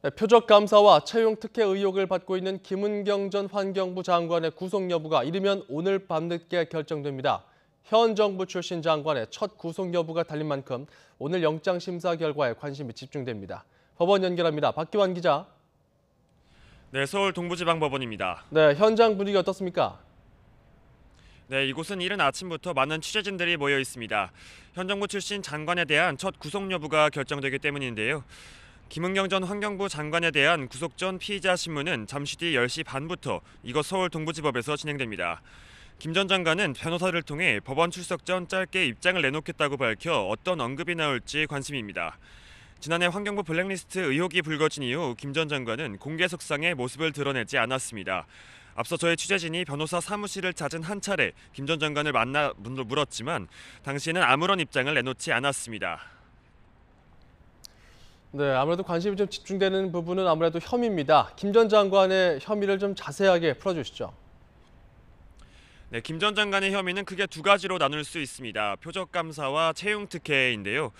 네, 표적 감사와 채용 특혜 의혹을 받고 있는 김은경 전 환경부 장관의 구속 여부가 이르면 오늘 밤늦게 결정됩니다. 현 정부 출신 장관의 첫 구속 여부가 달린 만큼 오늘 영장 심사 결과에 관심이 집중됩니다. 법원 연결합니다. 박기환 기자. 네, 서울 동부지방법원입니다. 네, 현장 분위기 어떻습니까? 네, 이곳은 이른 아침부터 많은 취재진들이 모여 있습니다. 현 정부 출신 장관에 대한 첫 구속 여부가 결정되기 때문인데요. 김은경 전 환경부 장관에 대한 구속 전 피의자 신문은 잠시 뒤 10시 반부터 이곳 서울 동부지법에서 진행됩니다. 김 전 장관은 변호사를 통해 법원 출석 전 짧게 입장을 내놓겠다고 밝혀 어떤 언급이 나올지 관심입니다. 지난해 환경부 블랙리스트 의혹이 불거진 이후 김 전 장관은 공개석상에 모습을 드러내지 않았습니다. 앞서 저희 취재진이 변호사 사무실을 찾은 한 차례 김 전 장관을 만나 물었지만 당시에는 아무런 입장을 내놓지 않았습니다. 네, 아무래도 관심이 좀 집중되는 부분은 아무래도 혐의입니다. 김 전 장관의 혐의를 좀 자세하게 풀어주시죠. 네, 김 전 장관의 혐의는 크게 두 가지로 나눌 수 있습니다. 표적 감사와 채용 특혜인데요.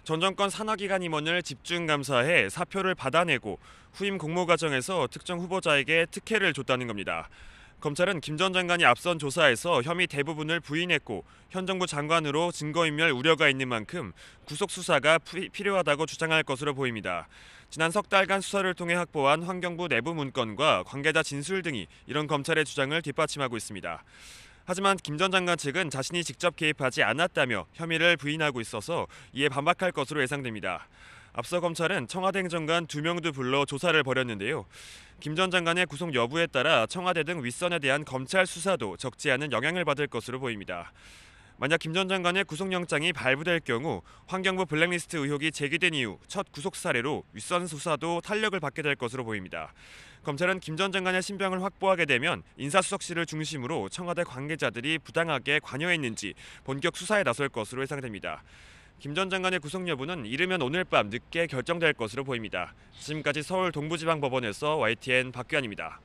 전 정권 산하기관 임원을 집중 감사해 사표를 받아내고 후임 공모 과정에서 특정 후보자에게 특혜를 줬다는 겁니다. 검찰은 김 전 장관이 앞선 조사에서 혐의 대부분을 부인했고 현 정부 장관으로 증거인멸 우려가 있는 만큼 구속 수사가 필요하다고 주장할 것으로 보입니다. 지난 석 달간 수사를 통해 확보한 환경부 내부 문건과 관계자 진술 등이 이런 검찰의 주장을 뒷받침하고 있습니다. 하지만 김 전 장관 측은 자신이 직접 개입하지 않았다며 혐의를 부인하고 있어서 이에 반박할 것으로 예상됩니다. 앞서 검찰은 청와대 행정관 2명도 불러 조사를 벌였는데요. 김 전 장관의 구속 여부에 따라 청와대 등 윗선에 대한 검찰 수사도 적지 않은 영향을 받을 것으로 보입니다. 만약 김 전 장관의 구속영장이 발부될 경우 환경부 블랙리스트 의혹이 제기된 이후 첫 구속 사례로 윗선 수사도 탄력을 받게 될 것으로 보입니다. 검찰은 김 전 장관의 신병을 확보하게 되면 인사수석실을 중심으로 청와대 관계자들이 부당하게 관여했는지 본격 수사에 나설 것으로 예상됩니다. 김 전 장관의 구속 여부는 이르면 오늘 밤 늦게 결정될 것으로 보입니다. 지금까지 서울 동부지방법원에서 YTN 박규환입니다.